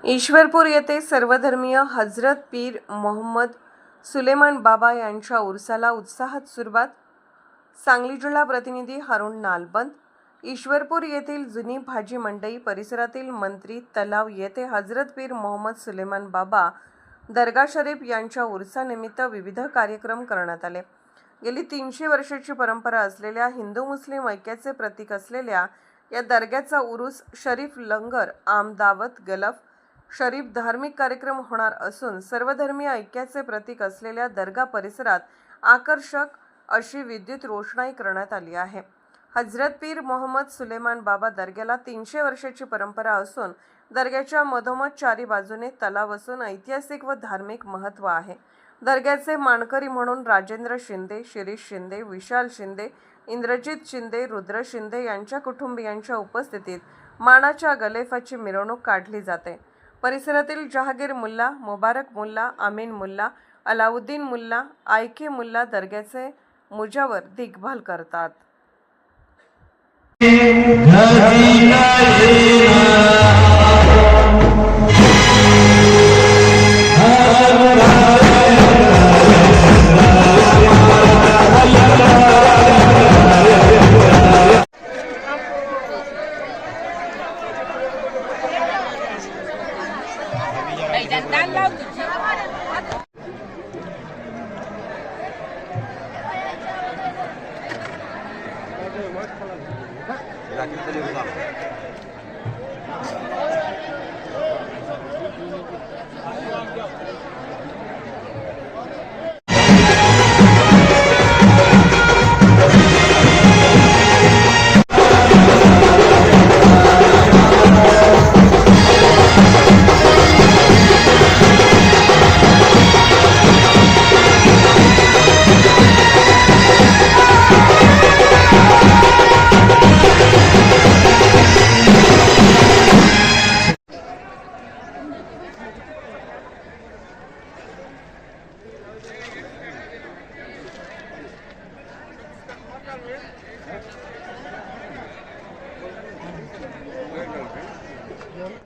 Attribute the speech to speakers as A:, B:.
A: ईश्वरपूर येथे सर्वधर्मीय हजरत पीर मोहम्मद सुलेमान बाबा यांच्या उर्साला उत्साहात सुरुवात. सांगली जिल्हा प्रतिनिधी हारुण नालबंद. ईश्वरपूर येथील जुनी भाजी मंडई परिसरातील मंत्री तलाव येथे हजरत पीर मोहम्मद सुलेमान बाबा दर्गा शरीफ यांच्या उर्सानिमित्त विविध कार्यक्रम करण्यात आले. गेली 300 वर्षाची परंपरा असलेल्या हिंदू मुस्लिम ऐक्याचे प्रतीक असलेल्या या दर्ग्याचा उरूस शरीफ, लंगर, आम दावत, गलफ शरीफ धार्मिक कार्यक्रम होणार असून सर्वधर्मीय ऐक्याचे प्रतीक असलेल्या दर्गा परिसरात आकर्षक अशी विद्युत रोषणाई करण्यात आली आहे. हजरत पीर मोहम्मद सुलेमान बाबा दर्ग्याला 300 वर्षाची परंपरा असून दर्ग्याच्या मधोमध चारी बाजूने तलाव असून ऐतिहासिक व धार्मिक महत्त्व आहे. दर्ग्याचे मानकरी म्हणून राजेंद्र शिंदे, शिरीष शिंदे, विशाल शिंदे, इंद्रजित शिंदे, रुद्र शिंदे यांच्या कुटुंबियांच्या उपस्थितीत मानाच्या गलेफाची मिरवणूक काढली जाते. परिसरातील जहागीर मुल्ला, मुबारक मुल्ला, आमीन मुल्ला, अलाउद्दीन मुल्ला, आयके मुल्ला दर्ग्याचे मुजावर देखभाल करतात.